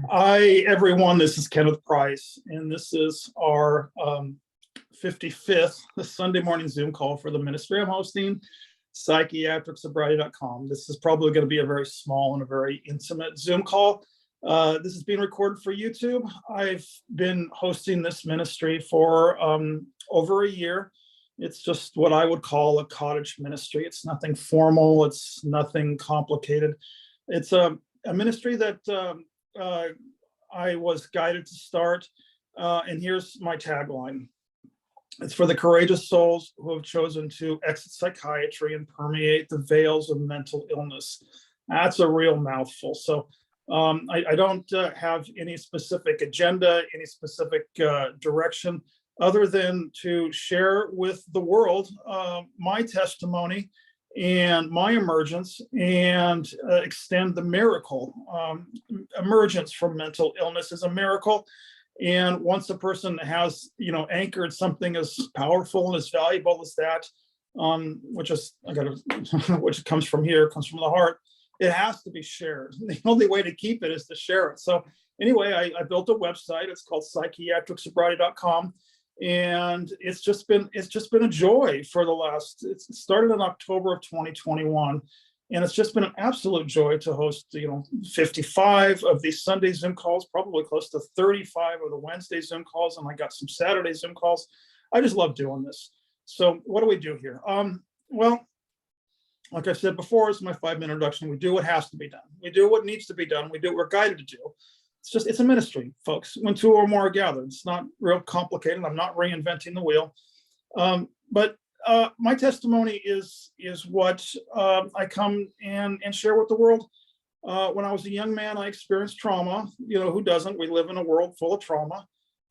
Hi, everyone. This is Kenneth Price, and this is our 55th Sunday morning Zoom call for the ministry I'm hosting, psychiatricsobriety.com. This is probably going to be a very small and a very intimate Zoom call. This is being recorded for YouTube. I've been hosting this ministry for over a year. It's just what I would call a cottage ministry. It's nothing formal. It's nothing complicated. It's a ministry that I was guided to start, and here's my tagline. It's for the courageous souls who have chosen to exit psychiatry and permeate the veils of mental illness. That's a real mouthful. So I don't have any specific agenda, any specific direction, other than to share with the world my testimony and my emergence, and extend the miracle. Emergence from mental illness is a miracle. And once a person has, anchored something as powerful and as valuable as that, which comes from here, comes from the heart, it has to be shared. The only way to keep it is to share it. So anyway, I built a website. It's called psychiatricsobriety.com. And it's just been a joy for the last, it started in October of 2021, and it's just been an absolute joy to host 55 of these Sunday Zoom calls, probably close to 35 of the Wednesday Zoom calls, and I got some Saturday Zoom calls. I just love doing this. So what do we do here? Well, like I said before, it's my 5-minute introduction. We do what has to be done. We do what needs to be done. We do what we're guided to do. It's a ministry, folks. When two or more are gathered, it's not real complicated. I'm not reinventing the wheel. But my testimony is what I come and share with the world. When I was a young man, I experienced trauma. Who doesn't? We live in a world full of trauma.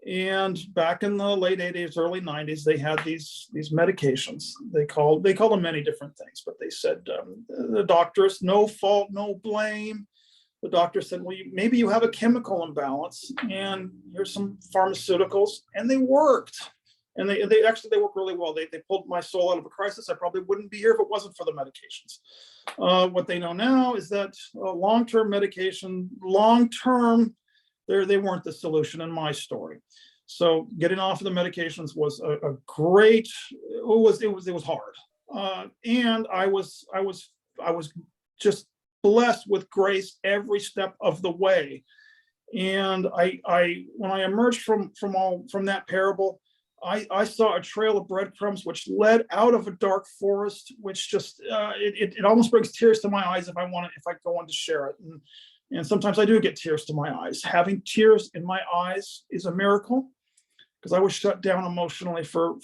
And back in the late 80s, early 90s, they had these medications. They called them many different things, but they said the doctors, no fault, no blame. The doctor said, well, maybe you have a chemical imbalance, and here's some pharmaceuticals, and they worked. And they work really well. They pulled my soul out of a crisis. I probably wouldn't be here if it wasn't for the medications. What they know now is that long-term medication, they weren't the solution in my story. So getting off of the medications was a great. It was hard, and I was just blessed with grace every step of the way. And when I emerged from that parable, I saw a trail of breadcrumbs which led out of a dark forest, which just it almost brings tears to my eyes if I go on to share it. And sometimes I do get tears to my eyes. Having tears in my eyes is a miracle, because I was shut down emotionally for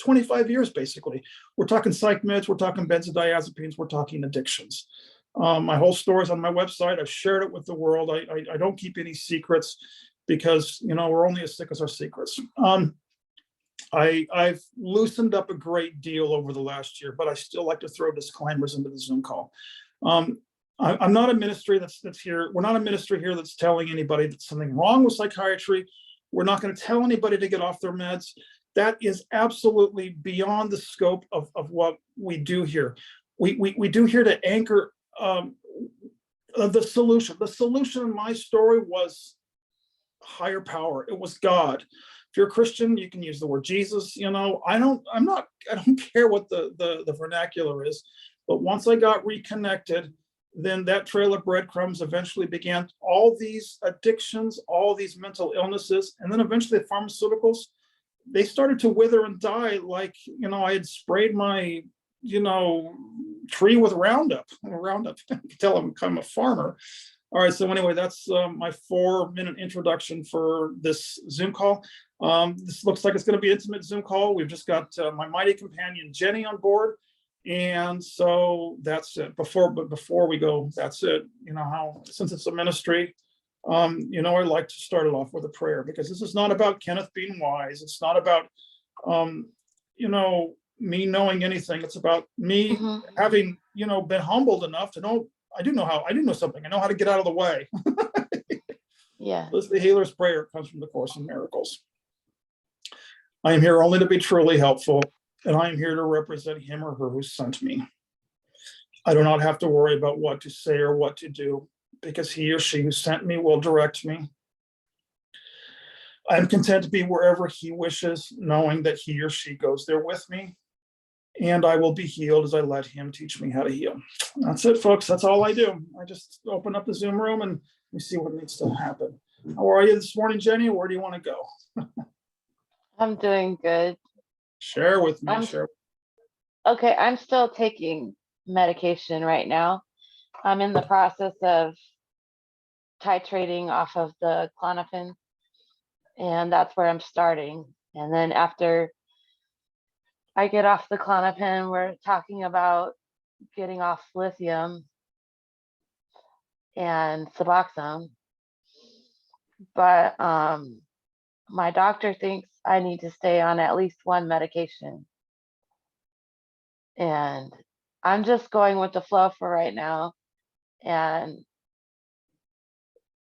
25 years, basically. We're talking psych meds, we're talking benzodiazepines, we're talking addictions. My whole story is on my website. I've shared it with the world. I don't keep any secrets, because we're only as sick as our secrets. I've loosened up a great deal over the last year, but I still like to throw disclaimers into the Zoom call. I'm not a ministry that's here. We're not a ministry here that's telling anybody that something wrong with psychiatry. We're not going to tell anybody to get off their meds. That is absolutely beyond the scope of what we do here. We do here to anchor the solution. The solution in my story was higher power. It was God. If you're a Christian, you can use the word Jesus. I don't care what the vernacular is. But once I got reconnected, then that trail of breadcrumbs eventually began. All these addictions, all these mental illnesses, and then eventually the pharmaceuticals, they started to wither and die. Like, I had sprayed my tree with Roundup. You can tell I'm a farmer. All right, so anyway, that's my 4-minute introduction for this Zoom call. This looks like it's going to be an intimate Zoom call. We've just got my mighty companion Jenny on board, and so that's it. Before we go, that's it. Since it's a ministry, I like to start it off with a prayer, because this is not about Kenneth being wise. It's not about me knowing anything. It's about me having been humbled enough to know I do know something. I know how to get out of the way. Yeah. This is the healer's prayer. It comes from the Course in Miracles. I am here only to be truly helpful, and I am here to represent him or her who sent me. I do not have to worry about what to say or what to do. because he or she who sent me will direct me. I am content to be wherever he wishes, knowing that he or she goes there with me. And I will be healed as I let him teach me how to heal. That's it, folks. That's all I do. I just open up the Zoom room and we see what needs to happen. How are you this morning, Jenny? Where do you want to go? I'm doing good. Share with me. I'm Share. okay. I'm still taking medication right now. I'm in the process of titrating off of the Klonopin, and that's where I'm starting. And then after I get off the Klonopin, we're talking about getting off lithium and Suboxone. But my doctor thinks I need to stay on at least one medication. And I'm just going with the flow for right now. And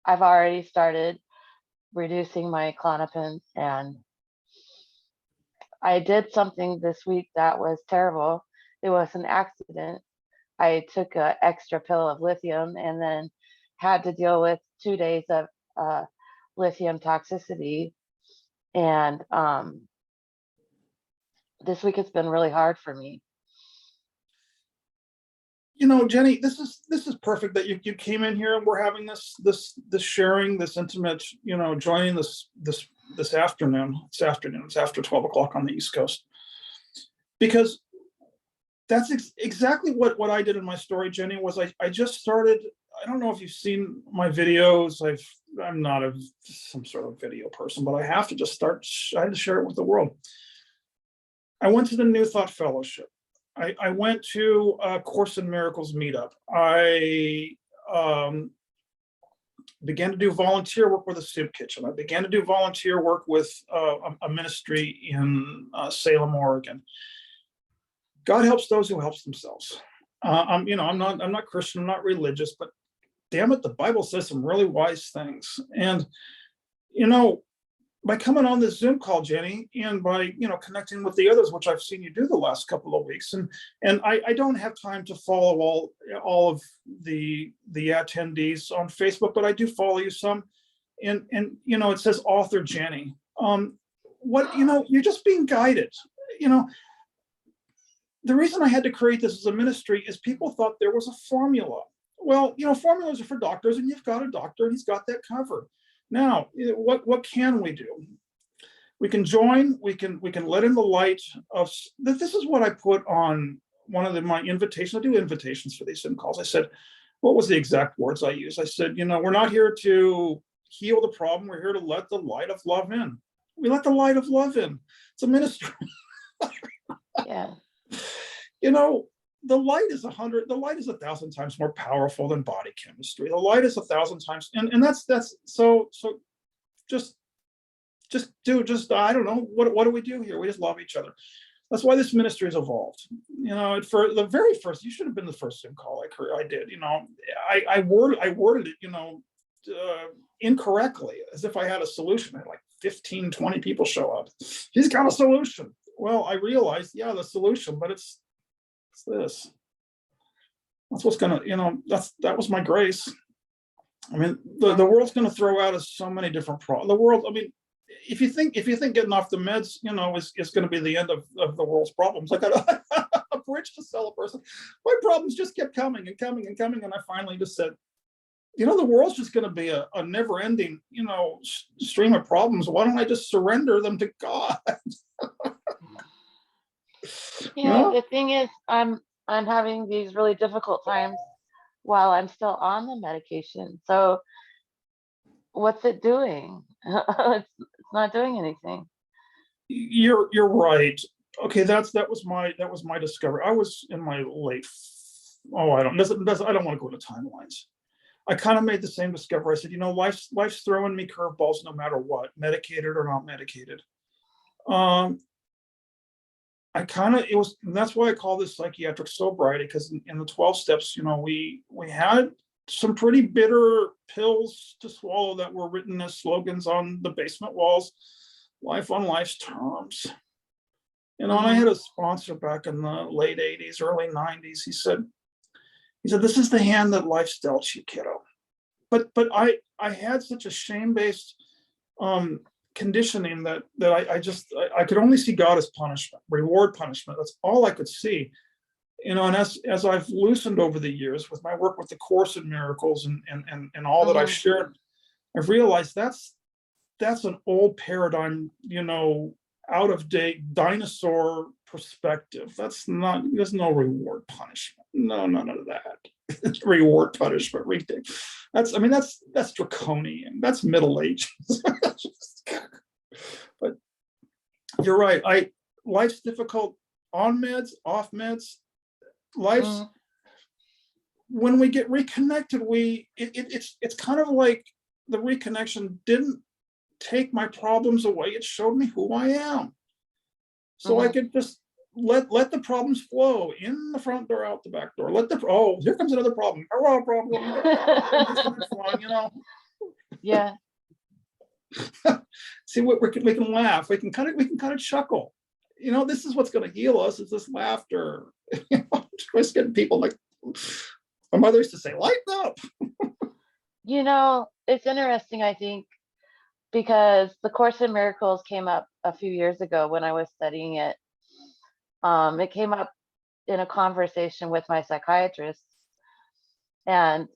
I've already started reducing my Klonopin, and I did something this week that was terrible. It was an accident. I took an extra pill of lithium and then had to deal with 2 days of lithium toxicity. And this week it's been really hard for me. You know, Jenny, this is perfect that you came in here and we're having this sharing, this intimate, joining this afternoon. It's after 12 o'clock on the East Coast, because that's exactly what I did in my story, Jenny. Was I just started. I don't know if you've seen my videos. I'm not some sort of video person, but I have to just start. I had to share it with the world. I went to the New Thought Fellowship. I went to a Course in Miracles meetup. I began to do volunteer work with a soup kitchen. I began to do volunteer work with a ministry in Salem, Oregon. God helps those who helps themselves. I'm not Christian, I'm not religious, but damn it, the Bible says some really wise things. And by coming on this Zoom call, Jenny, and by connecting with the others, which I've seen you do the last couple of weeks, and I don't have time to follow all of the attendees on Facebook, but I do follow you some, and it says author Jenny. You're just being guided. The reason I had to create this as a ministry is people thought there was a formula. Well, formulas are for doctors, and you've got a doctor, and he's got that covered. Now, what can we do? We can join. We can let in the light of this. Is what I put on one of my invitations. I do invitations for these Zoom calls. I said, what was the exact words I used? I said, we're not here to heal the problem. We're here to let the light of love in. We let the light of love in. It's a ministry. Yeah. The light is 1,000 times more powerful than body chemistry. The light is 1,000 times, and that's so just I don't know, what do we do here? We just love each other. That's why this ministry has evolved. For the very first, you should have been the first Zoom call I did. I worded it, incorrectly, as if I had a solution. I had like 15, 20 people show up. He's got a solution. Well, I realized, the solution, but it's this. That's what's gonna, that was my grace. I mean, the world's gonna throw out us so many different problems. The world, I mean, if you think getting off the meds, is going to be the end of the world's problems. I got a bridge to sell a person. My problems just kept coming and coming and coming, and I finally just said, the world's just going to be a never-ending, stream of problems. Why don't I just surrender them to God? The thing is, I'm having these really difficult times while I'm still on the medication. So what's it doing? It's not doing anything. You're right. Okay, that was my discovery. I was in my late. I don't want to go into timelines. I kind of made the same discovery. I said, life's throwing me curveballs no matter what, medicated or not medicated. That's why I call this psychiatric sobriety, because in the 12 steps, we had some pretty bitter pills to swallow that were written as slogans on the basement walls, life on life's terms. And I had a sponsor back in the late 80s, early 90s. He said, this is the hand that life's dealt you, kiddo. I had such a shame-based conditioning that I could only see God as punishment, reward punishment. That's all I could see. And as I've loosened over the years with my work with the Course in Miracles and all that I've shared, I've realized that's an old paradigm, out of date dinosaur perspective. There's no reward punishment. No, none of that. Reward punishment. That's draconian. That's Middle Ages. But you're right. Life's difficult on meds, off meds. Life's when we get reconnected, it's kind of like the reconnection didn't take my problems away. It showed me who I am. So I could just let the problems flow in the front door, out the back door. Here comes another problem. Hello, problem. Yeah. See, we can laugh. We can kind of chuckle. This is what's going to heal us, is this laughter. Just getting people, like my mother used to say, lighten up. It's interesting, I think, because the Course in Miracles came up a few years ago when I was studying it. It came up in a conversation with my psychiatrist, and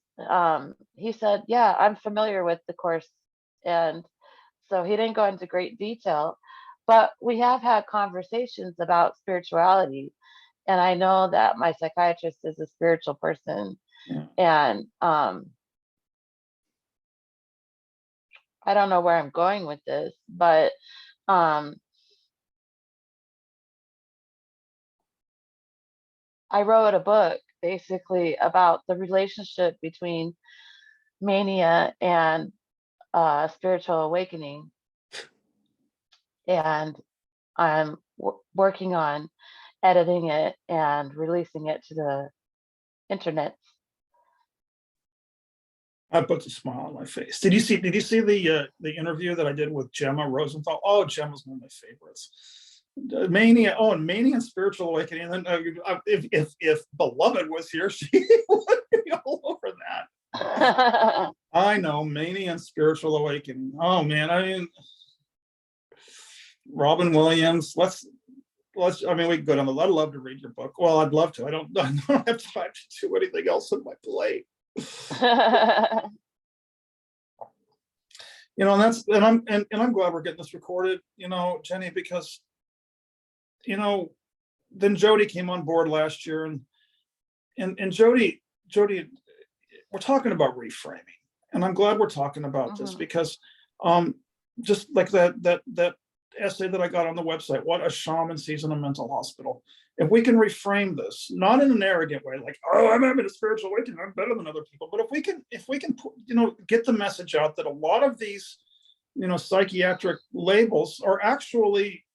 he said, yeah, I'm familiar with the Course. And so he didn't go into great detail, but we have had conversations about spirituality. And I know that my psychiatrist is a spiritual person. Yeah. And I don't know where I'm going with this, but I wrote a book basically about the relationship between mania and spiritual awakening. And I'm working on editing it and releasing it to the internet. That puts a smile on my face. Did you see the interview that I did with Gemma Rosenthal? Oh, Gemma's one of my favorites. Mania, and Mania and Spiritual Awakening. And then if Beloved was here, she would be all over that. I know, Mania and Spiritual Awakening. Oh man, Robin Williams. We can go down the. I'd love to read your book. Well, I'd love to. I don't have time to do anything else on my plate. And I'm glad we're getting this recorded, Jenny, because then Jody came on board last year, and Jody, we're talking about reframing, and I'm glad we're talking about this because just like that essay that I got on the website, what a shaman sees in a mental hospital. If we can reframe this, not in an arrogant way, like, I'm having a spiritual awakening, I'm better than other people, but if we can get the message out that a lot of these, psychiatric labels are actually,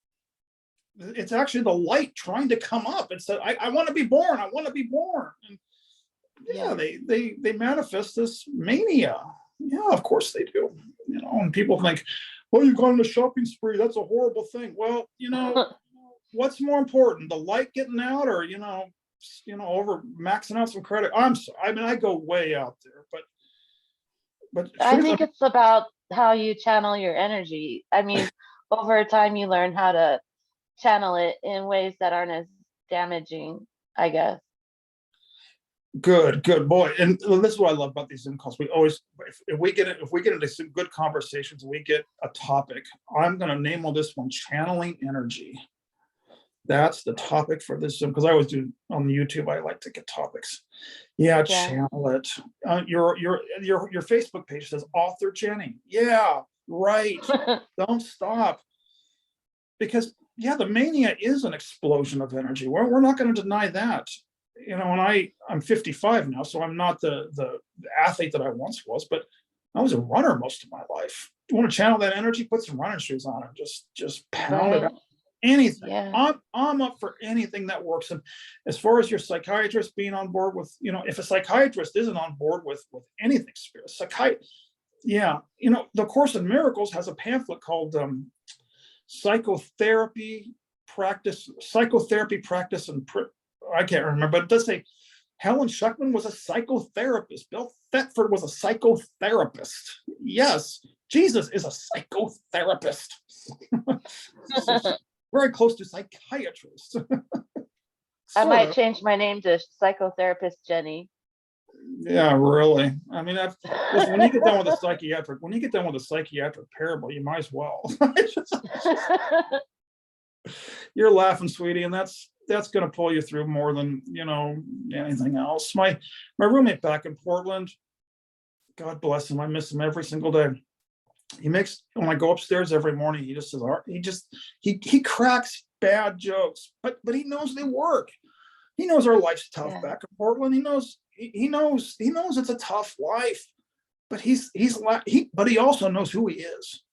it's actually the light trying to come up and say, I want to be born, I want to be born. And they manifest this mania. Yeah, of course they do. And people think, well, you've gone on a shopping spree, that's a horrible thing. Well, what's more important, the light getting out, or over maxing out some credit? I'm sorry, I go way out there, but I think it's about how you channel your energy. Over time you learn how to channel it in ways that aren't as damaging, I guess. Good boy. And this is what I love about these Zoom calls. We always, if we get into some good conversations, we get a topic. I'm going to name on this one, channeling energy. That's the topic for this Zoom, because I always do on the YouTube. I like to get topics. Yeah. Channel it. Your Facebook page says author Jenny. Yeah, right. Don't stop, because the mania is an explosion of energy. We're not going to deny that. And I'm 55 now, so I'm not the athlete that I once was, but I was a runner most of my life. You want to channel that energy? Put some running shoes on and just pound it out. Anything. Yeah. I'm up for anything that works. And as far as your psychiatrist being on board with, if a psychiatrist isn't on board with anything spirit, the Course in Miracles has a pamphlet called psychotherapy practice, and I can't remember, but it does say Helen Schuckman was a psychotherapist. Bill Thetford was a psychotherapist. Yes, Jesus is a psychotherapist. So very close to psychiatrist. I Sort might of. change my name to psychotherapist Jenny. Yeah, really. I mean, listen, when you get done with a psychiatric parable, you might as well. You're laughing, sweetie, and that's going to pull you through more than anything else. My roommate back in Portland, God bless him, I miss him every single day. When I go upstairs every morning, he just says, he cracks bad jokes, but he knows they work. He knows our life's tough back in Portland. He knows it's a tough life, but but he also knows who he is.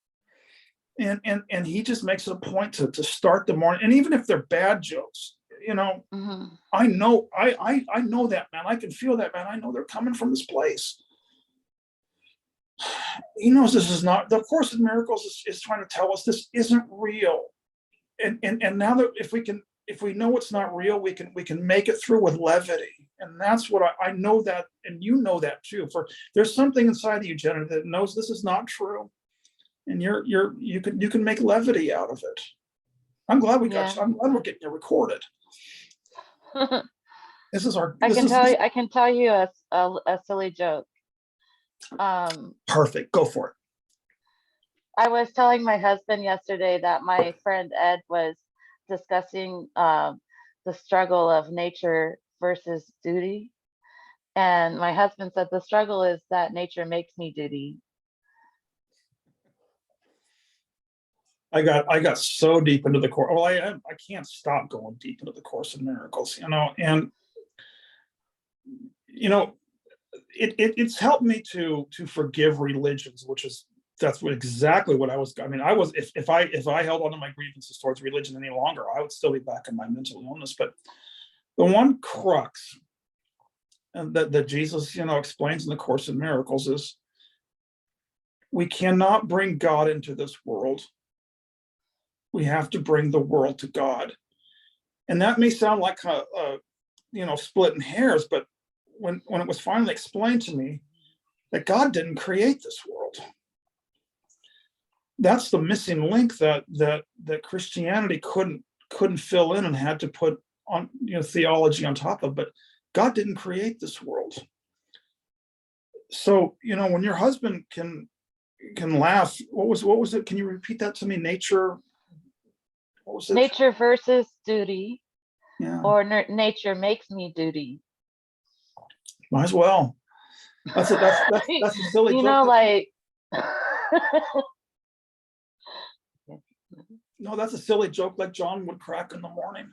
And he just makes it a point to start the morning. And even if they're bad jokes, I know that, man. I can feel that, man. I know they're coming from this place. He knows this is not, the Course in Miracles is trying to tell us this isn't real. And now that if we know it's not real, we can make it through with levity. And that's what I know that, and you know that too. There's something inside of you, Jenna, that knows this is not true. And you can make levity out of it. I'm glad I'm glad we're getting it recorded. This is our. I can tell you a silly joke. Perfect. Go for it. I was telling my husband yesterday that my friend Ed was discussing the struggle of nature versus duty, and my husband said the struggle is that nature makes me duty. I got so deep into the Course. Well, I can't stop going deep into the Course in Miracles, and it's helped me to forgive religions, that's exactly what I was. I mean, if I held on to my grievances towards religion any longer, I would still be back in my mental illness. But the one crux that Jesus, explains in the Course in Miracles is we cannot bring God into this world. We have to bring the world to God. And that may sound like splitting hairs, but when it was finally explained to me that God didn't create this world, that's the missing link that Christianity couldn't fill in and had to put on theology on top of. But God didn't create this world. So when your husband can laugh, what was it? Can you repeat that to me? Nature. What was it? Nature versus duty, or nature makes me duty. Might as well. That's a silly joke. No, that's a silly joke like John would crack in the morning.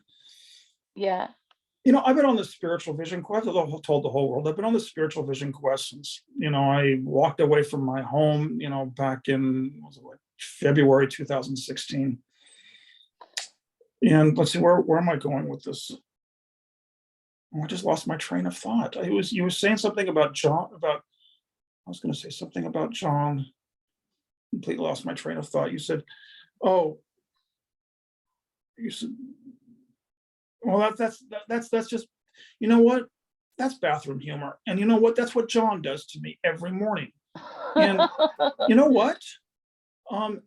Yeah. I've been on the spiritual vision quest. I've told the whole world. I've been on the spiritual vision quest since, I walked away from my home, back in February 2016. And let's see, where am I going with this? Oh, I just lost my train of thought. You were saying something about John, I was going to say something about John. Completely lost my train of thought. You said, well, that's just, what? That's bathroom humor. And you know what? That's what John does to me every morning. And you know what?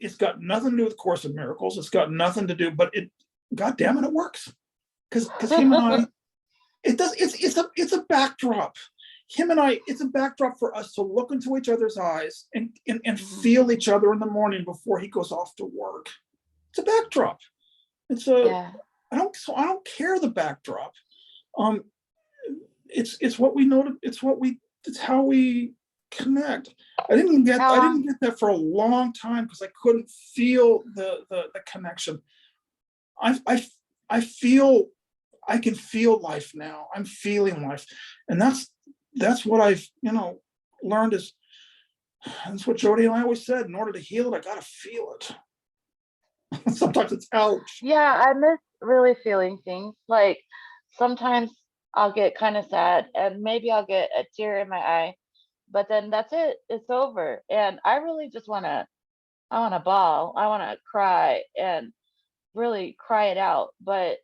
It's got nothing to do with Course in Miracles. It's got nothing to do, but God damn it, it works. Because him and I, it's a backdrop. Him and I, it's a backdrop for us to look into each other's eyes and feel each other in the morning before he goes off to work. It's a backdrop. I don't care the backdrop. It's what we know. It's how we connect. I didn't get that for a long time because I couldn't feel the connection. I can feel life now. I'm feeling life. And that's what I've, learned is, that's what Jody and I always said, in order to heal it, I got to feel it. Sometimes it's ouch. Yeah, I miss really feeling things. Like sometimes I'll get kind of sad and maybe I'll get a tear in my eye, but then that's it. It's over. And I really just I want to bawl. I want to cry and really cry it out. But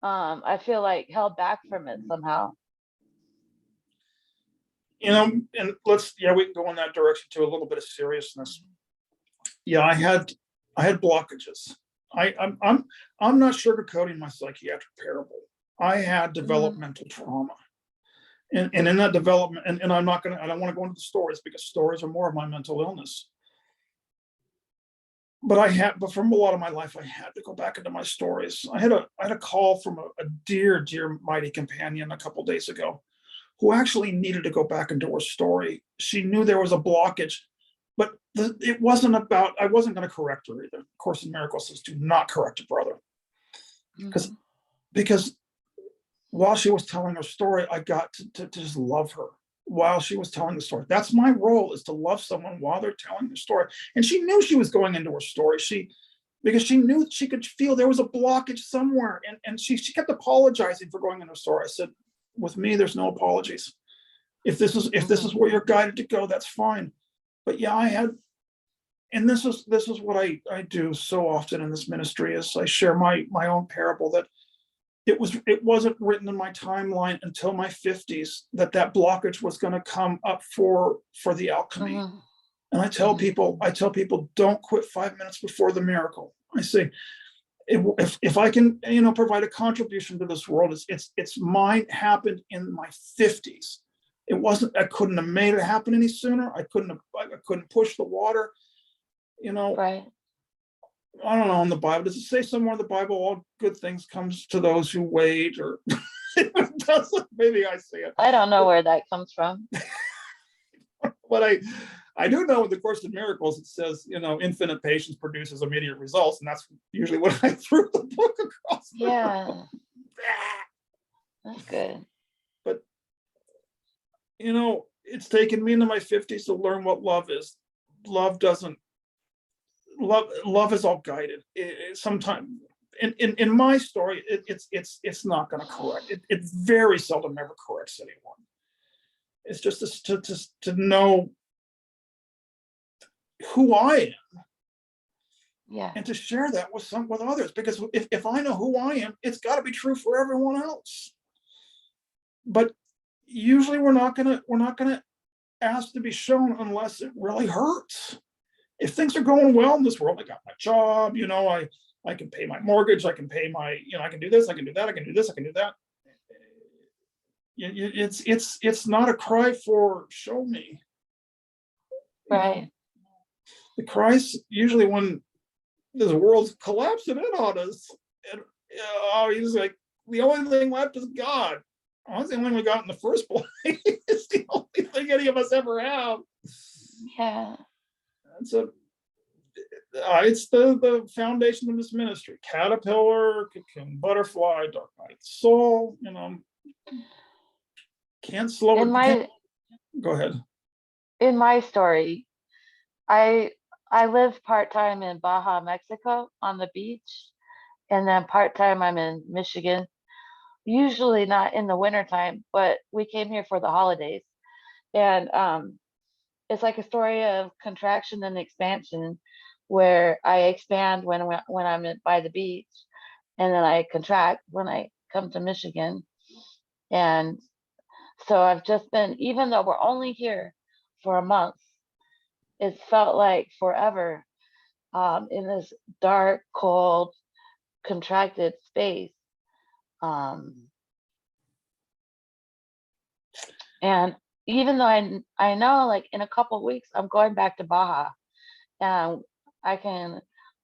I feel like held back from it somehow. you know, and we can go in that direction to a little bit of seriousness. Yeah, I had blockages. I'm not sugarcoating my psychiatric parable. I had developmental trauma. And in that development, and I don't want to go into the stories because stories are more of my mental illness. But from a lot of my life, I had to go back into my stories. I had a call from a dear, mighty companion a couple days ago who actually needed to go back into her story. She knew there was a blockage, but it wasn't about, I wasn't going to correct her either. Of Course in Miracles says, do not correct a brother. Because while she was telling her story, I got to just love her while she was telling the story. That's my role, is to love someone while they're telling their story. And she knew she was going into her story. Because she knew she could feel there was a blockage somewhere. And she kept apologizing for going into her story. I said, with me, there's no apologies. If this is where you're guided to go, that's fine. But yeah, and this is what I do so often in this ministry, is I share my own parable, that it wasn't written in my timeline until my 50s that that blockage was going to come up for the alchemy. And I tell people, don't quit 5 minutes before the miracle. I say, if I can, provide a contribution to this world, it's mine happened in my 50s. It wasn't, I couldn't have made it happen any sooner. I couldn't push the water, Right. I don't know, in the Bible, does it say somewhere in the Bible, all good things comes to those who wait, or it doesn't? Maybe I say it. I don't know where that comes from. But I do know in the Course in Miracles, it says, infinite patience produces immediate results. And that's usually what I threw the book across. Yeah. That's good. But, it's taken me into my 50s to learn what love is. Love is all guided. Sometimes in my story, it's not going to correct. It very seldom ever corrects anyone. It's just to know who I am. Yeah. And to share that with others, because if I know who I am, it's got to be true for everyone else. But usually we're not gonna ask to be shown unless it really hurts. If things are going well in this world, I got my job, I can pay my mortgage, I can pay my, I can do this, I can do that, I can do this, I can do that. It's not a cry for show me. Right. The cries usually when this world's collapsing in on us, and he's like, the only thing left is God. Oh, that's the only thing we got in the first place. It's the only thing any of us ever have. Yeah. It's the foundation of this ministry. Caterpillar, cocoon, butterfly, dark night soul. Can't slow it. Go ahead. In my story, I live part-time in Baja, Mexico, on the beach, and then part-time I'm in Michigan. Usually not in the wintertime, but we came here for the holidays. And it's like a story of contraction and expansion, where I expand when I'm by the beach, and then I contract when I come to Michigan. And so I've just been, even though we're only here for a month, it felt like forever in this dark, cold, contracted space. And even though I know, like, in a couple of weeks, I'm going back to Baja, and I can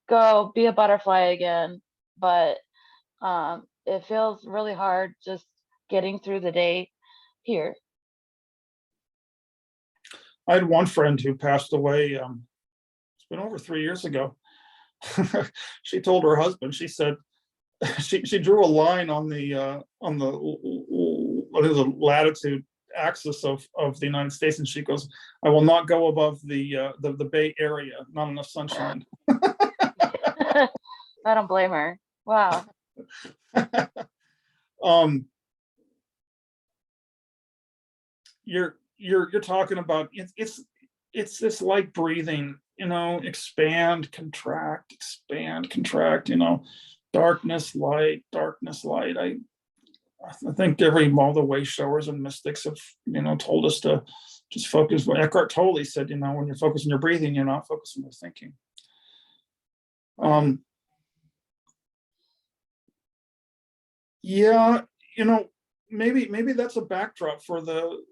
go be a butterfly again, but it feels really hard just getting through the day here. I had one friend who passed away. It's been over 3 years ago. She told her husband, she said, she drew a line on the latitude axis of the United States, and she goes, I will not go above the Bay Area, not enough sunshine. I don't blame her. Wow. You're talking about it's like breathing, expand, contract, darkness, light, darkness, light. I think all the way showers and mystics have, told us to just focus. What Eckhart Tolle said, when you're focusing your breathing, you're not focusing your thinking. Yeah, maybe that's a backdrop for the,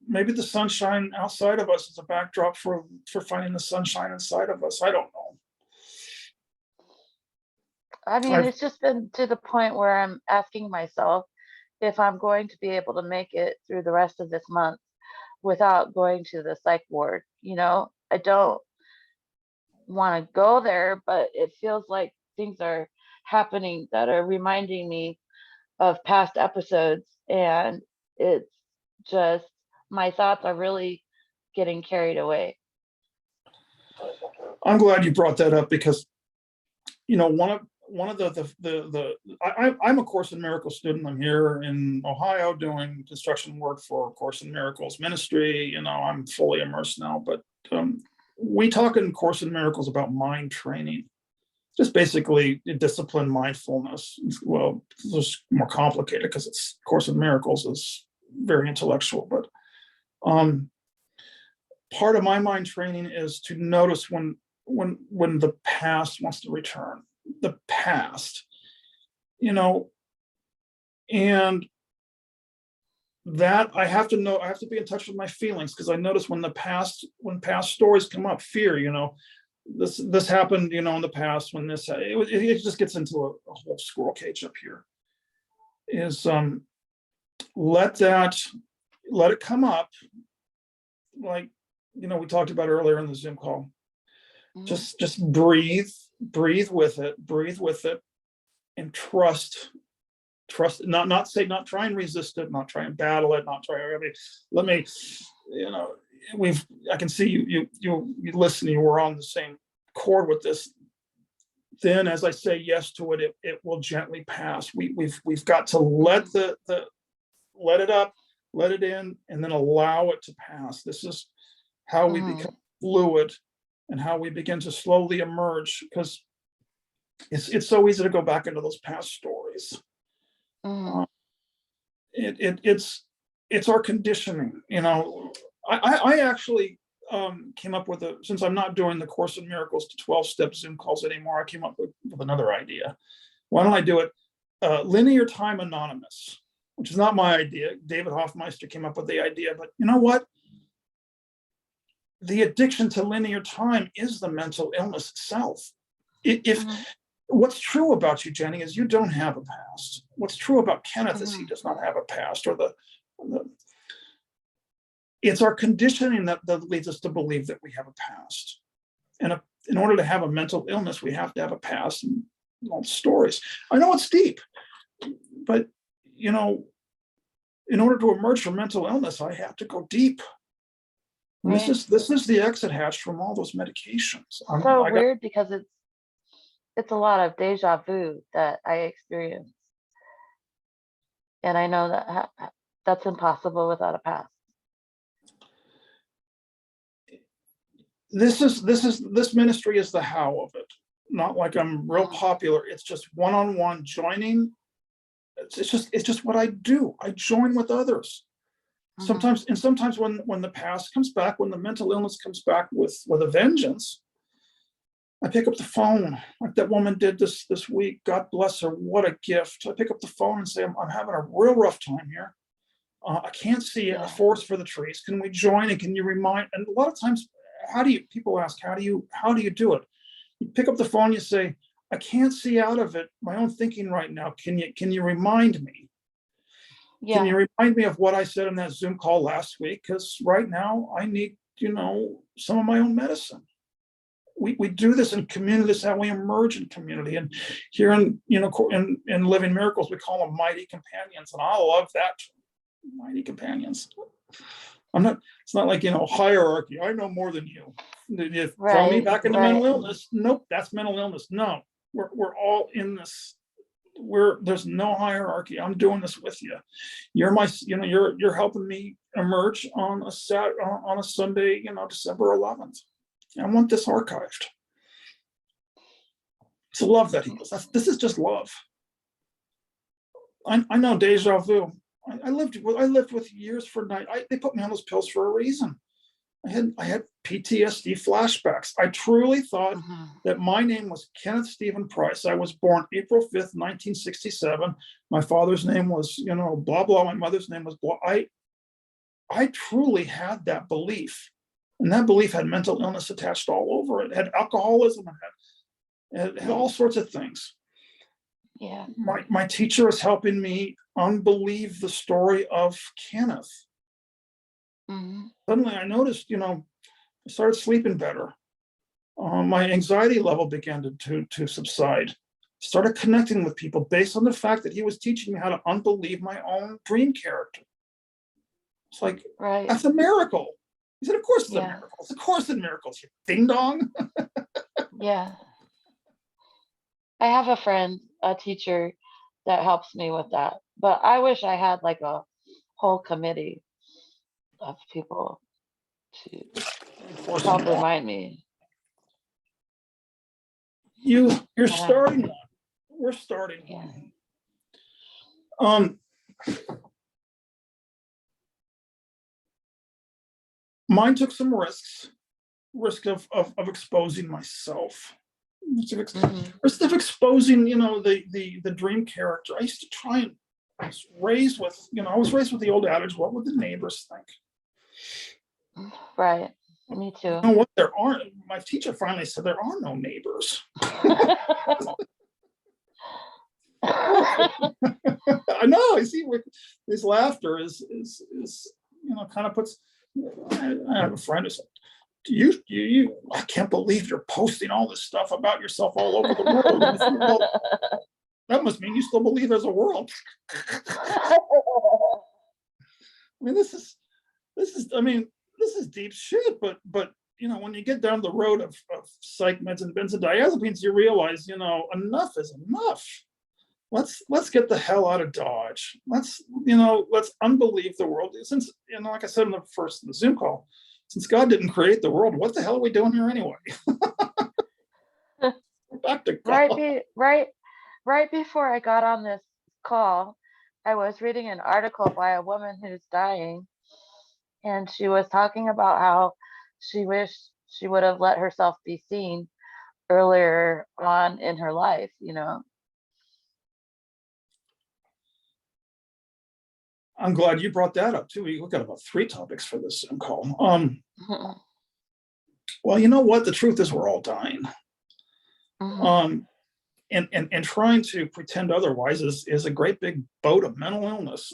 maybe the sunshine outside of us is a backdrop for finding the sunshine inside of us. I don't know. I mean, it's just been to the point where I'm asking myself if I'm going to be able to make it through the rest of this month without going to the psych ward. I don't want to go there, but it feels like things are happening that are reminding me of past episodes, and it's just my thoughts are really getting carried away. I'm glad you brought that up because, one of I'm a Course in Miracles student. I'm here in Ohio doing construction work for Course in Miracles ministry. I'm fully immersed now, but we talk in Course in Miracles about mind training, just basically discipline mindfulness. Well, it's more complicated because it's Course in Miracles is very intellectual, but part of my mind training is to notice when the past wants to return. The past, and that I have to be in touch with my feelings, because I notice when past stories come up, fear, this happened, in the past, when it just gets into a whole squirrel cage up here, is let it come up, like, we talked about earlier in the Zoom call. Just breathe with it, and trust, not try and resist it, not try and battle it, not try. I can see you listening, we're on the same chord with this. Then as I say yes to it, it will gently pass. We've got to let let it up, let it in, and then allow it to pass. This is how we become fluid, and how we begin to slowly emerge, because it's so easy to go back into those past stories. It's our conditioning. I actually came up with since I'm not doing the Course in Miracles to 12-step Zoom calls anymore, I came up with another idea. Why don't I do it Linear Time Anonymous, which is not my idea. David Hoffmeister came up with the idea, but you know what? The addiction to linear time is the mental illness itself. If what's true about you, Jenny, is you don't have a past. What's true about Kenneth is he does not have a past, or it's our conditioning that leads us to believe that we have a past. And in order to have a mental illness, we have to have a past and all the stories. I know it's deep, but in order to emerge from mental illness, I have to go deep. Right. This is the exit hatch from all those medications. So weird, because it's a lot of deja vu that I experience, and I know that that's impossible without a past. This ministry is the how of it. Not like I'm real popular. It's just one-on-one joining. It's just what I do. I join with others. Sometimes when the past comes back, when the mental illness comes back with a vengeance, I pick up the phone, like that woman did this week. God bless her. What a gift. I pick up the phone and say, I'm having a real rough time here. I can't see a forest for the trees. Can we join, and can you remind? And a lot of times, people ask, how do you do it? You pick up the phone, you say, I can't see out of it, my own thinking right now. Can you remind me? Yeah. Can you remind me of what I said in that Zoom call last week? Because right now I need, some of my own medicine. We do this in community. This is how we emerge in community. And here in Living Miracles, we call them mighty companions. And I love that term, mighty companions. It's not like, hierarchy. I know more than you. You throw me back into mental illness. Nope, that's mental illness. No, we're all in this. There's no hierarchy. I'm doing this with you. You're helping me emerge on a Sunday, December 11th. I want this archived. It's love that heals. This is just love. I know deja vu. I lived with years for night. They put me on those pills for a reason. I had PTSD flashbacks. I truly thought that my name was Kenneth Stephen Price. I was born April 5th, 1967. My father's name was, blah, blah. My mother's name was blah. I truly had that belief. And that belief had mental illness attached all over it. It had alcoholism, it had all sorts of things. Yeah. My teacher is helping me unbelieve the story of Kenneth. Suddenly I noticed, I started sleeping better. My anxiety level began to subside. Started connecting with people based on the fact that he was teaching me how to unbelieve my own dream character. It's like, Right. that's a miracle. He said, of course it's a miracle. Of course it's miracles. Ding dong. Yeah. I have a friend, a teacher that helps me with that, but I wish I had like a whole committee of people to help remind me. You're starting one. We're starting one. Mine took some risk of exposing myself. Risk of exposing, the dream character. I used to try and I was raised with the old adage, what would the neighbors think? Right. Me too. You know what? My teacher finally said there are no neighbors. I know. I see this laughter is kind of puts. I have a friend who said, you I can't believe you're posting all this stuff about yourself all over the world. I said, well, that must mean you still believe there's a world. I mean, this is deep shit, but when you get down the road of psych meds and benzodiazepines, you realize, enough is enough. Let's get the hell out of Dodge. Let's unbelieve the world. Since, like I said in the Zoom call, since God didn't create the world, what the hell are we doing here anyway? Back to God. Right before I got on this call, I was reading an article by a woman who's dying, and she was talking about how she wished she would have let herself be seen earlier on in her life, I'm glad you brought that up too. We've got about 3 topics for this Zoom call. Well, you know what? The truth is we're all dying. And trying to pretend otherwise is a great big boat of mental illness.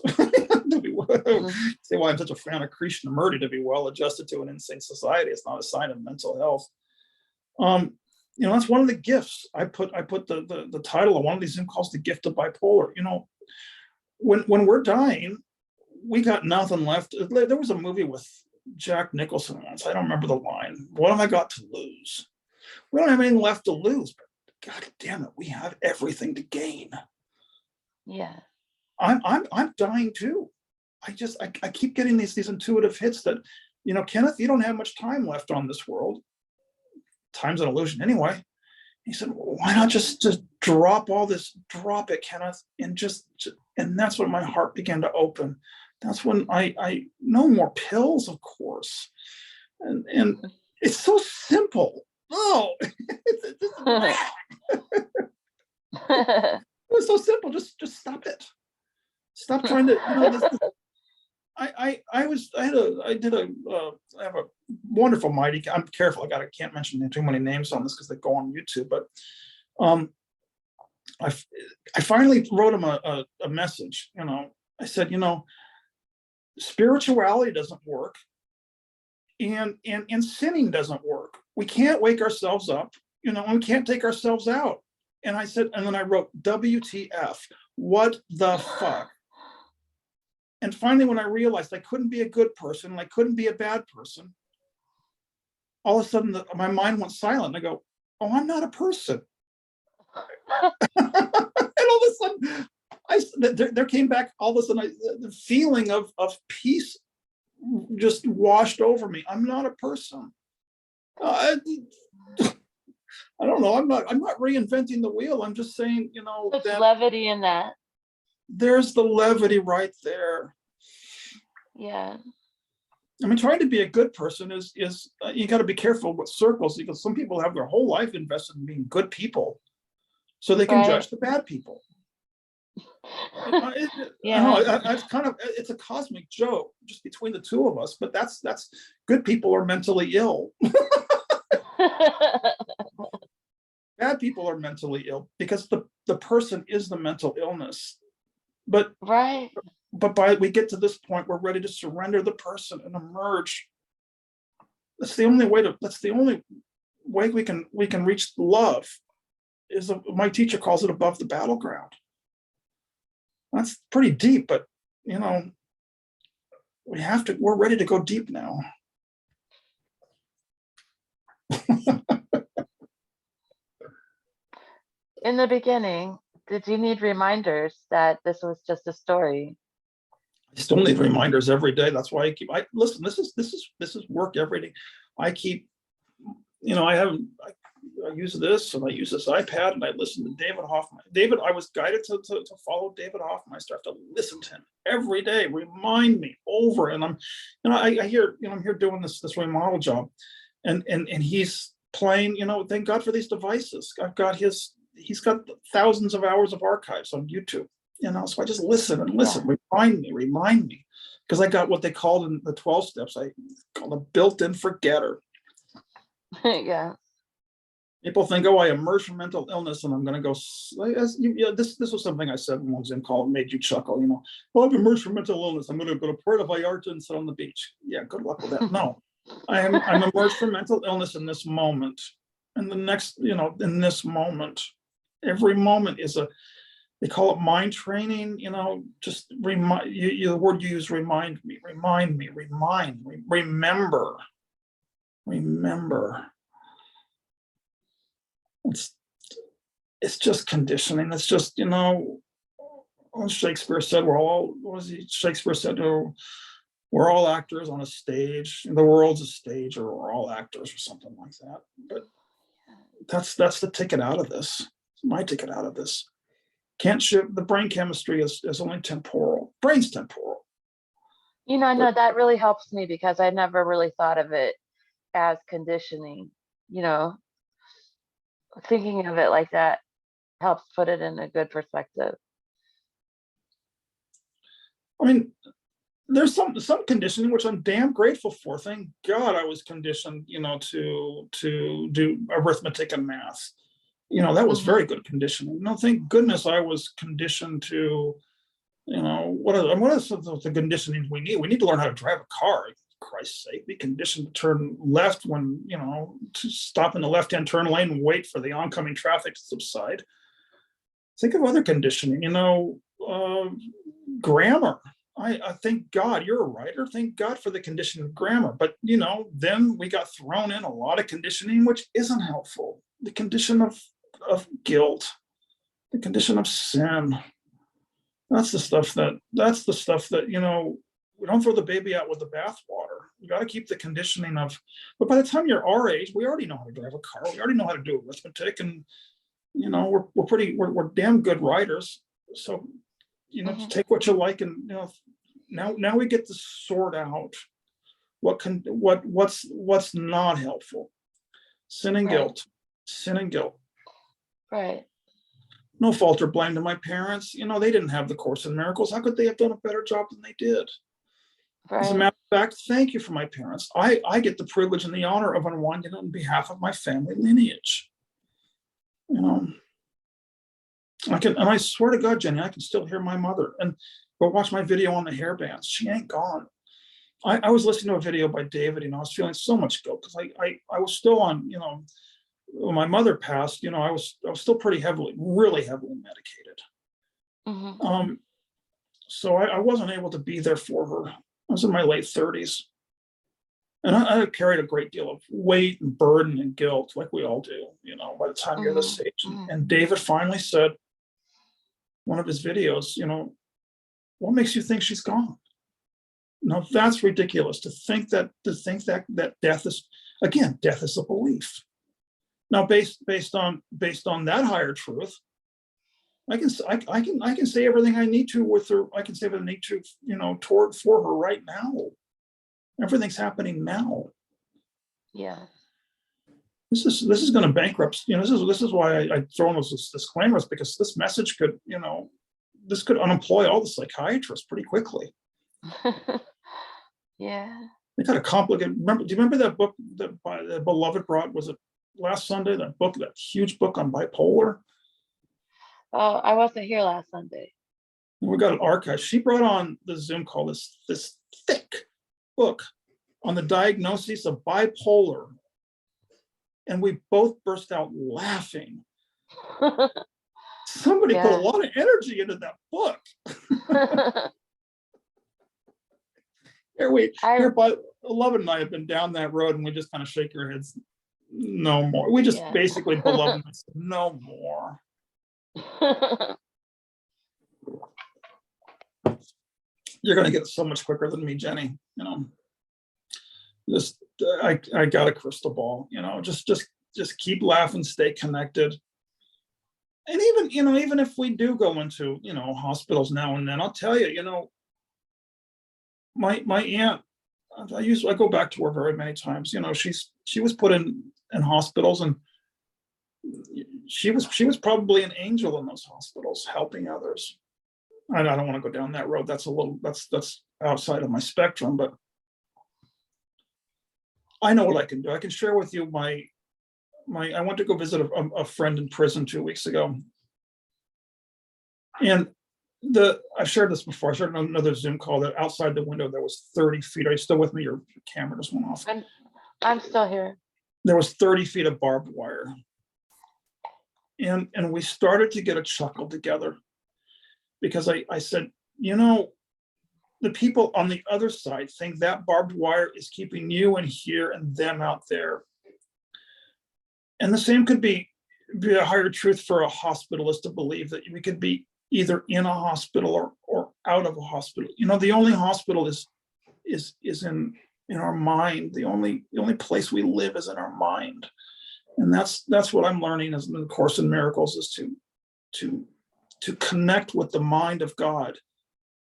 Say why I'm such a fan of Krishnamurti, to be well adjusted to an insane society. It's not a sign of mental health. That's one of the gifts. I put the title of one of these Zoom calls, The Gift of Bipolar. When we're dying, we got nothing left. There was a movie with Jack Nicholson once. I don't remember the line. What have I got to lose? We don't have anything left to lose, but God damn it, we have everything to gain. Yeah. I'm dying too. I keep getting these intuitive hits that, Kenneth, you don't have much time left on this world. Time's an illusion anyway. He said, well, why not just drop all this, drop it, Kenneth, and that's when my heart began to open. That's when I no more pills, of course. And it's so simple. Oh, it's so simple. Just stop it. Stop trying to. I have a wonderful mighty. I'm careful. I can't mention too many names on this because they go on YouTube. But I finally wrote him a message. I said, spirituality doesn't work, and sinning doesn't work. We can't wake ourselves up, and we can't take ourselves out. And I said, and then I wrote, WTF, what the fuck? And finally, when I realized I couldn't be a good person and I couldn't be a bad person, all of a sudden my mind went silent. I go, oh, I'm not a person. And all of a sudden, there came back all of a sudden the feeling of peace just washed over me. I'm not a person. I don't know. I'm not reinventing the wheel. I'm just saying, There's levity in that. There's the levity right there. Yeah. I mean, trying to be a good person is you got to be careful with circles, because some people have their whole life invested in being good people, so they can Right. judge the bad people. I Yeah. know it's kind of, it's a cosmic joke just between the two of us, but that's good people are mentally ill. Bad people are mentally ill because the person is the mental illness. But Right. by we get to this point, we're ready to surrender the person and emerge. That's the only way we can reach love. My teacher calls it above the battleground. That's pretty deep, but you know, we're ready to go deep now. In the beginning, did you need reminders that this was just a story? I still need reminders every day. That's why I listen. This is work every day. I keep, you know, I use this, and I use this iPad, and I listen to David Hoffman. I was guided to follow David Hoffman. I start to listen to him every day, remind me over. And I hear, I'm here doing this remodel job, and he's playing, thank God for these devices. He's got thousands of hours of archives on YouTube, so I just listen and listen, remind me. Because I got what they called in the 12 steps, I call a built-in forgetter. Yeah. People think, oh, I emerged from mental illness and I'm going to go. This was something I said when I was in college, made you chuckle. Well, I've emerged from mental illness. I'm going to go to Puerto Vallarta and sit on the beach. Yeah, good luck with that. No, I'm emerged from mental illness in this moment, and the next, in this moment. Every moment is they call it mind training. Just remind you. The word you use, remind me, remember. It's just conditioning. It's just, Shakespeare said Shakespeare said, we're all actors on a stage. The world's a stage, or we're all actors, or something like that. But that's the ticket out of this. It's my ticket out of this. Can't shift. The brain chemistry is only temporal. Brain's temporal. I know that really helps me, because I never really thought of it as conditioning. Thinking of it like that helps put it in a good perspective. I mean, there's some conditioning which I'm damn grateful for. Thank God I was conditioned, to do arithmetic and math. That was very good conditioning. Thank goodness I was conditioned to, what are the conditionings we need? We need to learn how to drive a car. For Christ's sake, be conditioned to turn left when, to stop in the left-hand turn lane and wait for the oncoming traffic to subside. Think of other conditioning, grammar. I thank God you're a writer. Thank God for the conditioning of grammar. But, then we got thrown in a lot of conditioning which isn't helpful. The condition of guilt, the condition of sin. That's the stuff that, we don't throw the baby out with the bathwater. You got to keep the conditioning of, but by the time you're our age, we already know how to drive a car. We already know how to do arithmetic, and, we're damn good writers. So, just take what you like, and, now we get to sort out what's not helpful. Sin and guilt. Right. No fault or blame to my parents. They didn't have the Course in Miracles. How could they have done a better job than they did? Right. As a matter of fact, thank you for my parents. I get the privilege and the honor of unwinding on behalf of my family lineage. I swear to God, Jenny, I can still hear my mother. And go watch my video on the hair bands. She ain't gone. I was listening to a video by David, I was feeling so much guilt because I was still on, when my mother passed, I was still really heavily medicated. So I wasn't able to be there for her. I was in my late 30s. And I carried a great deal of weight and burden and guilt, like we all do, by the time you're this age. And David finally said, one of his videos, what makes you think she's gone? No, that's ridiculous. To think that death is, again, death is a belief. Now, based on that higher truth, I can say everything I need to with her. I can say everything I need to, for her right now. Everything's happening now. Yeah. This is going to bankrupt. This is why I throw in those disclaimers, because this message could, this could unemploy all the psychiatrists pretty quickly. Yeah. They got a complicated. Do you remember that book that the Beloved brought? Was it last Sunday? That book, that huge book on bipolar. Oh, I wasn't here last Sunday. We got an archive. She brought on the Zoom call this thick book on the diagnosis of bipolar, and we both burst out laughing. Somebody put a lot of energy into that book. Beloved and I have been down that road, and we just kind of shake our heads. No more. We just basically, Beloved, no more. You're going to get it so much quicker than me, Jenny. I got a crystal ball. Just keep laughing, stay connected. And even if we do go into hospitals now and then, I'll tell you, my aunt, I go back to her very many times. She was put in hospitals, and she was probably an angel in those hospitals, helping others. I don't want to go down that road. That's outside of my spectrum, but I know what I can do. I can share with you I went to go visit a friend in prison 2 weeks ago, and I've shared this before. I shared another Zoom call that outside the window there was 30 feet. Are you still with me? Your camera just went off. I'm still here. There was 30 feet of barbed wire, and we started to get a chuckle together, because I said, the people on the other side think that barbed wire is keeping you in here and them out there. And the same could be a higher truth for a hospitalist to believe, that we could be either in a hospital or out of a hospital. The only hospital is in our mind. The only place we live is in our mind. And that's what I'm learning as in the Course in Miracles, is to connect with the mind of God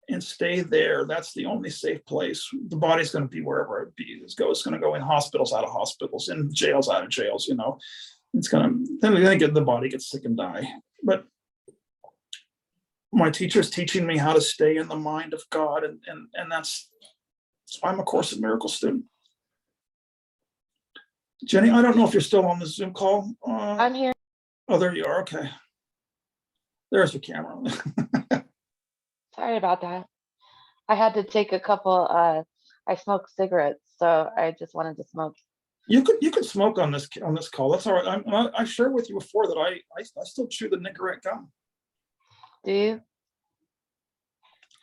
and stay there. That's the only safe place. The body's going to be wherever it goes. It's going to go in hospitals, out of hospitals, in jails, out of jails. It's going to, then the body gets sick and die. But my teacher's teaching me how to stay in the mind of God, and that's why I'm a Course in Miracles student. Jenny, I don't know if you're still on the Zoom call. I'm here. Oh, there you are. Okay. There's your camera. Sorry about that. I had to take a couple. I smoke cigarettes, so I just wanted to smoke. You could smoke on this call. That's all right. I shared with you before that I still chew the Nicorette gum. Do you?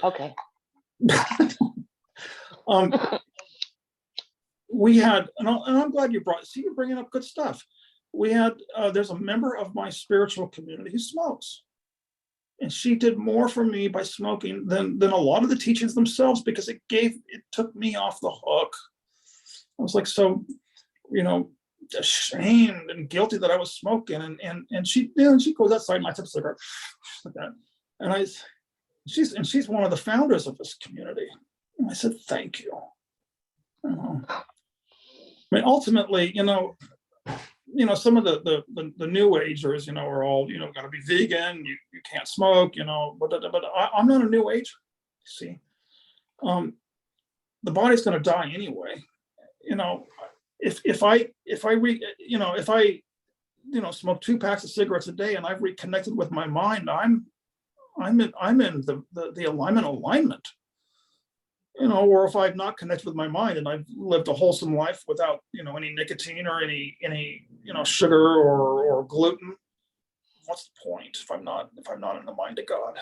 Okay. We had, and I'm glad you brought. See, you're bringing up good stuff. We had. There's a member of my spiritual community who smokes. And she did more for me by smoking than a lot of the teachings themselves, because it took me off the hook. I was like, so, ashamed and guilty that I was smoking. And she goes outside and lights up a cigarette like that. And she's one of the founders of this community. And I said, thank you. I mean, ultimately, some of the new agers, are all, got to be vegan, you can't smoke, but I'm not a new ager. See, the body's going to die anyway. If I smoke 2 packs of cigarettes a day and I've reconnected with my mind, I'm in the alignment. Or if I've not connected with my mind and I've lived a wholesome life without, any nicotine or any sugar or gluten, what's the point if I'm not in the mind of God?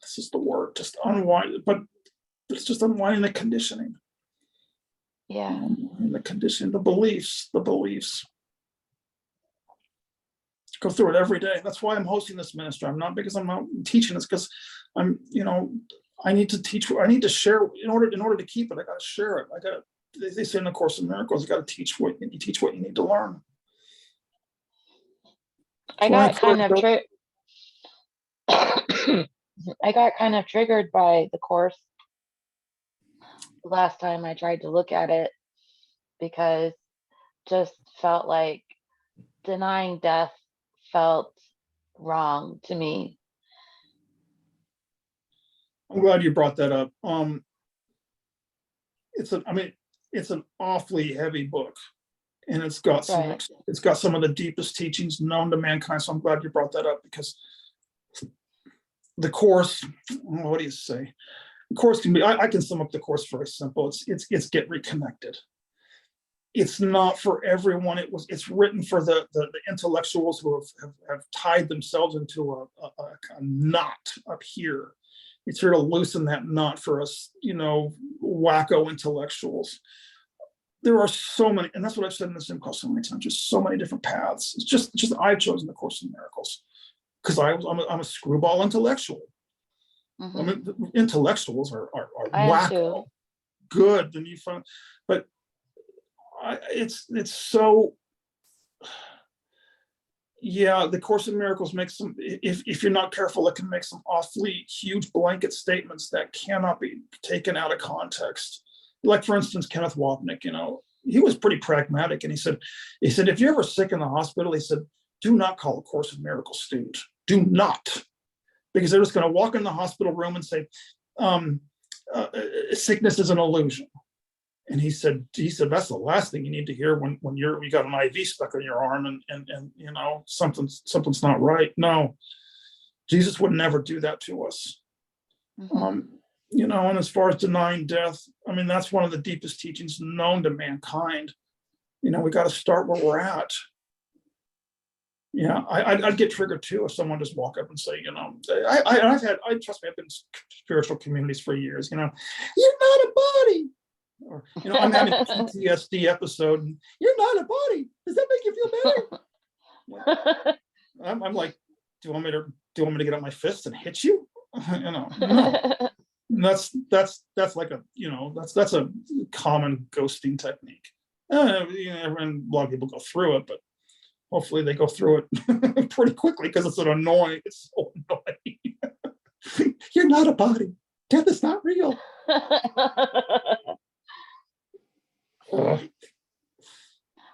This is the word, just unwind, but it's just unwinding the conditioning. Yeah. The conditioning, the beliefs. Go through it every day. That's why I'm hosting this ministry. I'm not because I'm not teaching this, because I'm, I need to teach. I need to share in order to keep it. I got to share it. They say in the Course in Miracles, you got to teach what you need to learn. I got kind of I got kind of triggered by the course last time I tried to look at it, because just felt like denying death felt wrong to me. I'm glad you brought that up. It's an awfully heavy book, and it's got Right. some of the deepest teachings known to mankind. So I'm glad you brought that up, because the course, what do you say? The course can be, I can sum up the course very simple. It's get reconnected. It's not for everyone. It's written for the intellectuals who have tied themselves into a knot up here. It's here to loosen that knot for us, wacko intellectuals. There are so many, and that's what I've said in this Zoom call so many times. Just so many different paths. It's just I've chosen the Course in Miracles because I'm a screwball intellectual. Mm-hmm. I mean, intellectuals are I am wacko, too. good, and you find, but it's so. Yeah, the Course in Miracles makes some, if you're not careful, it can make some awfully huge blanket statements that cannot be taken out of context. Like, for instance, Kenneth Wapnick, he was pretty pragmatic, and he said, if you're ever sick in the hospital, he said, do not call a Course in Miracles student. Do not, because they're just going to walk in the hospital room and say, sickness is an illusion. And he said that's the last thing you need to hear when you got an IV stuck in your arm and something's not right. No, Jesus would never do that to us. Mm-hmm. And as far as denying death, I mean, that's one of the deepest teachings known to mankind. We got to start where we're at. Yeah, I'd get triggered too if someone just walk up and say, trust me, I've been in spiritual communities for years. You're not a body. Or, I'm having a PTSD episode, and you're not a body. Does that make you feel better? I'm like, do you want me to get up my fist and hit you? No. That's like that's a common ghosting technique. And a lot of people go through it, but hopefully they go through it pretty quickly, because it's so annoying. You're not a body. Death is not real.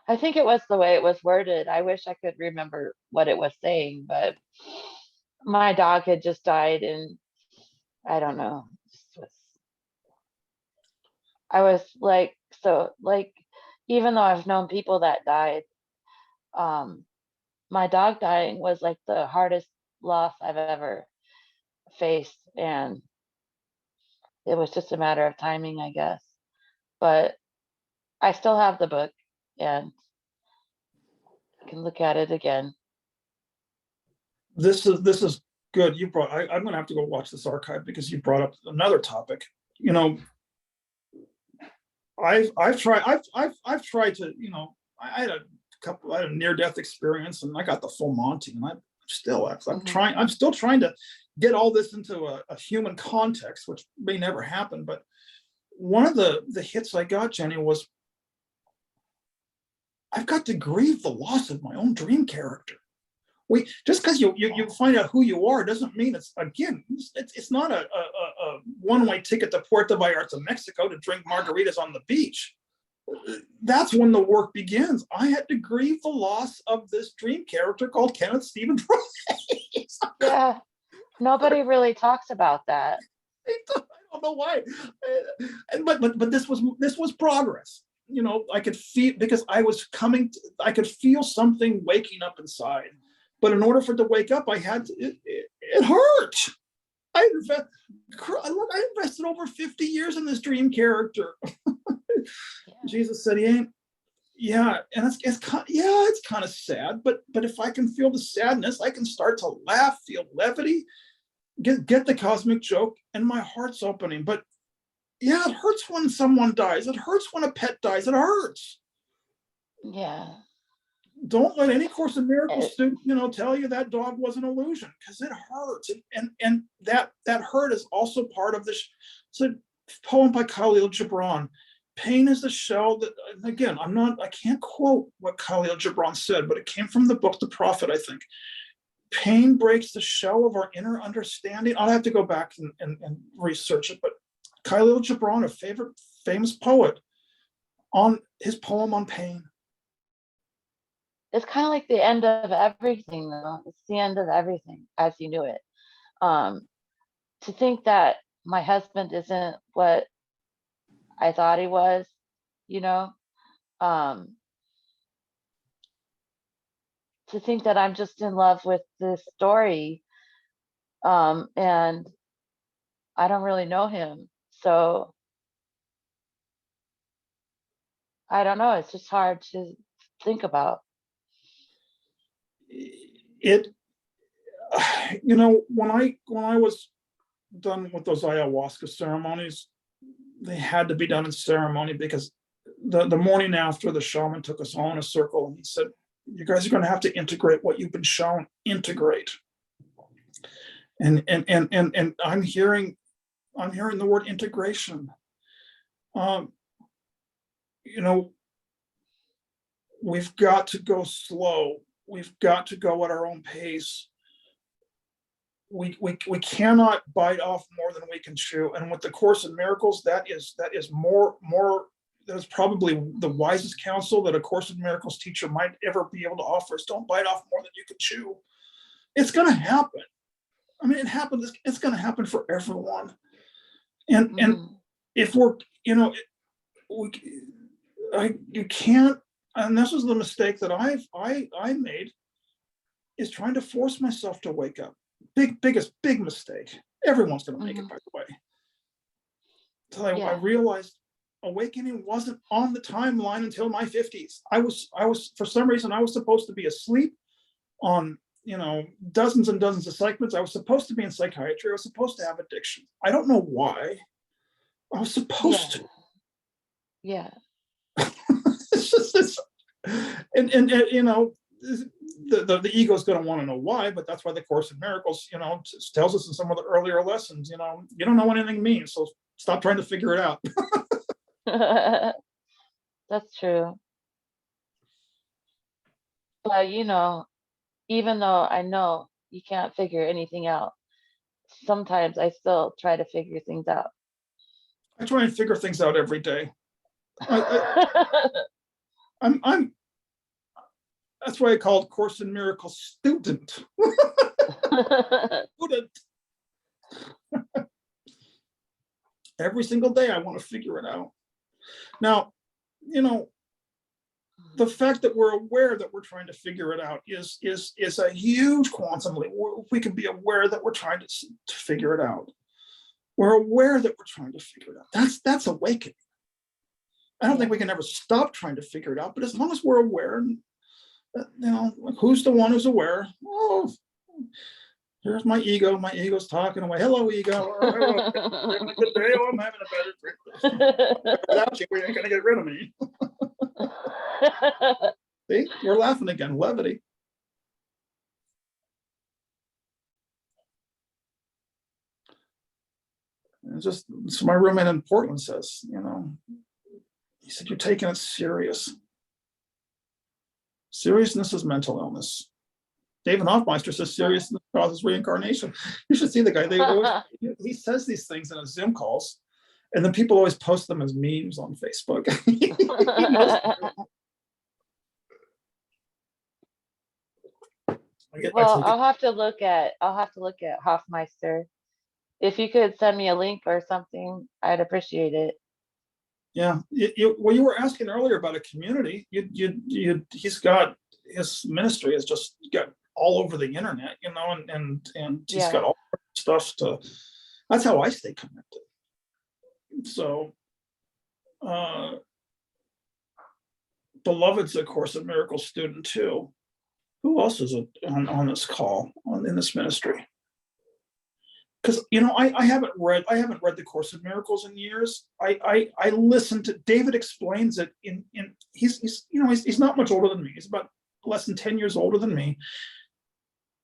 I think it was the way it was worded. I wish I could remember what it was saying, but my dog had just died, and I don't know. I was like, even though I've known people that died, my dog dying was like the hardest loss I've ever faced, and it was just a matter of timing, I guess. But I still have the book, and I can look at it again. This is good. I'm going to have to go watch this archive, because you brought up another topic. I've tried to, I had a near-death experience, and I got the full Monty, and I'm still trying to get all this into a human context, which may never happen. But one of the hits I got, Jenny, was I've got to grieve the loss of my own dream character. Just because you find out who you are doesn't mean it's not a one-way ticket to Puerto Vallarta, Mexico, to drink margaritas on the beach. That's when the work begins. I had to grieve the loss of this dream character called Kenneth Stephen Price. Yeah, nobody really talks about that. I don't know why, but this was progress. I could feel, because I could feel something waking up inside. But in order for it to wake up, I had to, it hurt. I invested over 50 years in this dream character. Yeah. Jesus said he ain't. Yeah, and it's kind of sad, but if I can feel the sadness, I can start to laugh, feel levity, get the cosmic joke, and my heart's opening. But yeah, it hurts when someone dies. It hurts when a pet dies. It hurts. Yeah. Don't let any Course in Miracles student, tell you that dog was an illusion, because it hurts. And that hurt is also part of this. It's a poem by Khalil Gibran. Pain is the shell that, again, I can't quote what Khalil Gibran said, but it came from the book The Prophet, I think. pain breaks the shell of our inner understanding. I'll have to go back and research it, but Khalil Gibran, a famous poet, on his poem on pain. It's kind of like the end of everything, though. It's the end of everything as you knew it. To think that my husband isn't what I thought he was, you know, to think that I'm just in love with this story, and I don't really know him. So I don't know. It's just hard to think about. It, you know, when I was done with those ayahuasca ceremonies, they had to be done in ceremony, because the morning after, the shaman took us all in a circle and he said, you guys are going to have to integrate what you've been shown. Integrate. And I'm hearing the word integration. You know, we've got to go slow. We've got to go at our own pace. We cannot bite off more than we can chew. And with the Course in Miracles, that is probably the wisest counsel that a Course in Miracles teacher might ever be able to offer, is don't bite off more than you can chew. It's going to happen. I mean, it happens. It's going to happen for everyone. And if we're, you know, you can't. And this is the mistake that I made, is trying to force myself to wake up. Biggest mistake. Everyone's going to make it, by the way. So I realized awakening wasn't on the timeline until my 50s. I was for some reason, I was supposed to be asleep on, you know, dozens and dozens of psych meds. I was supposed to be in psychiatry. I was supposed to have addiction. I don't know why. I was supposed to. Yeah. It's just and you know, the ego is going to want to know why, but that's why the Course in Miracles, you know, tells us in some of the earlier lessons, you know, you don't know what anything means, so stop trying to figure it out. That's true. But you know, even though I know you can't figure anything out, sometimes I still try to figure things out. I try and figure things out every day. I'm that's why I called Course in Miracles student. Student. Every single day I want to figure it out. Now, you know, the fact that we're aware that we're trying to figure it out is a huge quantum leap. We can be aware that we're trying to figure it out. We're aware that we're trying to figure it out. That's awakening. I don't think we can ever stop trying to figure it out, but as long as we're aware, you know, like, who's the one who's aware? Oh, here's my ego. My ego's talking away. Hello, ego. Oh, having a good day. Oh, I'm having a better drink. Without you, we ain't gonna get rid of me. See, we're laughing again. Levity. It's just, so my roommate in Portland says, you know, he said, you're taking it serious. Seriousness is mental illness. David Hoffmeister says seriousness causes reincarnation. You should see the guy. He says these things in his Zoom calls, and then people always post them as memes on Facebook. Well, I'll have to look at Hoffmeister. If you could send me a link or something, I'd appreciate it. Yeah, well, you were asking earlier about a community. He's got, his ministry has just got all over the internet, you know, and he's got all stuff to. That's how I stay connected. So, Beloved's a Course in Miracles student too. Who else is on this call in this ministry? Because, you know, I haven't read the Course in Miracles in years. I listened to David explains it in he's you know, he's not much older than me. He's about less than 10 years older than me.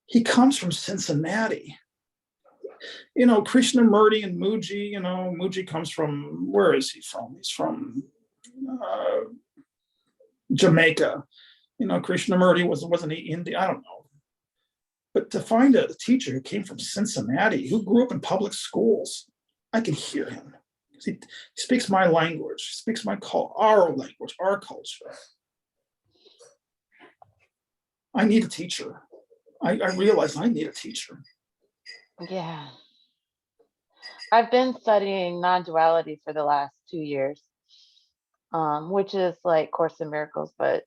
He comes from Cincinnati. You know, Krishnamurti and Mooji, you know, Mooji comes from, where is he from? He's from Jamaica. You know, Krishnamurti wasn't he Indian? I don't know. But to find a teacher who came from Cincinnati, who grew up in public schools, I can hear him. He speaks my language, speaks our language, our culture. I need a teacher. I realize I need a teacher. Yeah. I've been studying non-duality for the last 2 years, which is like Course in Miracles, but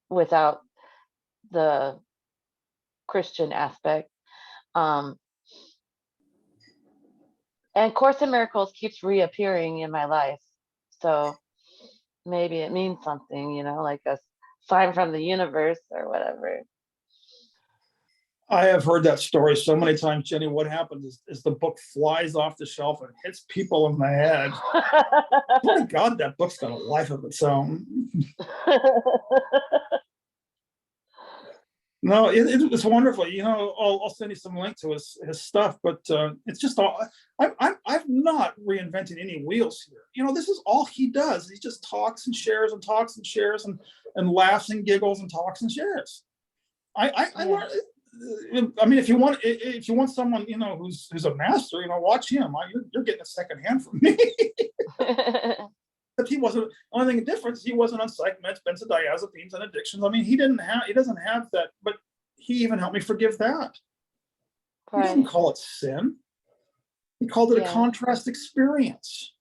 without the Christian aspect. And Course in Miracles keeps reappearing in my life. So maybe it means something, you know, like a sign from the universe or whatever. I have heard that story so many times, Jenny. What happens is the book flies off the shelf and hits people in the head. My God, that book's got a life of its own. No, it's wonderful. You know, I'll send you some link to his stuff, but it's just all. I've not reinvented any wheels here. You know, this is all he does. He just talks and shares and talks and shares and laughs and giggles and talks and shares. I learned. I mean, if you want someone, you know, who's a master, you know, watch him. You're getting a second hand from me. But he wasn't. Only thing difference, he wasn't on psych meds, benzodiazepines, and addictions. I mean, he doesn't have that. But he even helped me forgive that. Right. He didn't call it sin. He called it a contrast experience.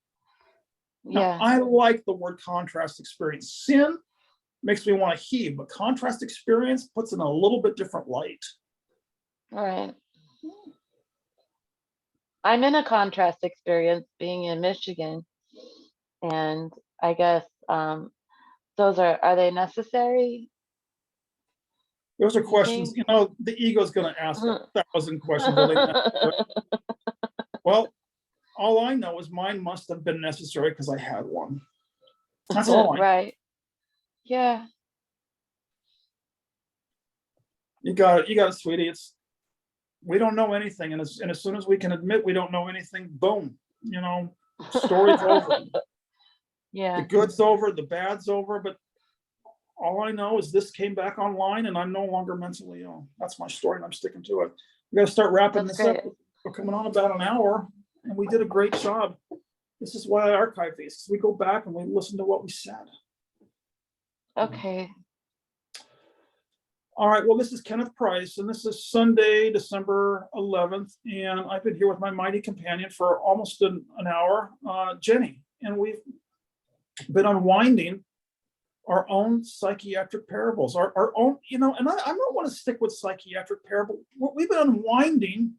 Now, I like the word contrast experience. Sin makes me want to heave, but contrast experience puts it in a little bit different light. All right. I'm in a contrast experience being in Michigan, and I guess those are they necessary? Those are questions, you know, the ego's going to ask 1,000 questions. Well, all I know is mine must have been necessary because I had one. That's all I know. Right. Yeah. You got it, sweetie. We don't know anything, and as soon as we can admit we don't know anything, boom, you know, story's over. Yeah. The good's over, the bad's over, but all I know is this came back online, and I'm no longer mentally ill. That's my story, and I'm sticking to it. We got to start wrapping this up. We're coming on about an hour, and we did a great job. This is why I archive these, because we go back and we listen to what we said. Okay. All right, well, this is Kenneth Price, and this is Sunday, December 11th, and I've been here with my mighty companion for almost an hour, Jenny, and we've been unwinding our own psychiatric parables, our own, you know, and I don't want to stick with psychiatric parable. We've been unwinding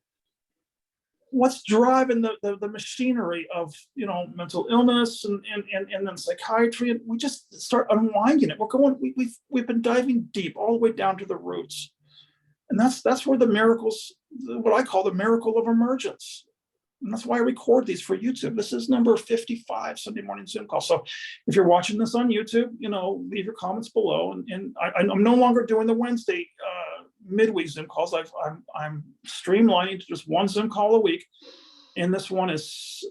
what's driving the machinery of, you know, mental illness and then psychiatry, and we just start unwinding it. We've been diving deep all the way down to the roots, and that's where the miracles, what I call the miracle of emergence, and that's why I record these for YouTube. This is number 55 Sunday morning Zoom call. So if you're watching this on YouTube, you know, leave your comments below, and I'm no longer doing the Wednesday midweek Zoom calls. I'm streamlining to just one Zoom call a week, and this one is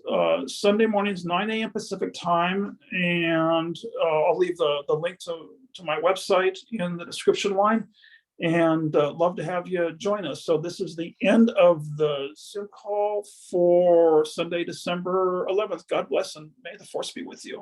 Sunday mornings, 9 a.m. Pacific time, and I'll leave the link to my website in the description line, and love to have you join us. So this is the end of the Zoom call for Sunday, December 11th. God bless, and may the force be with you.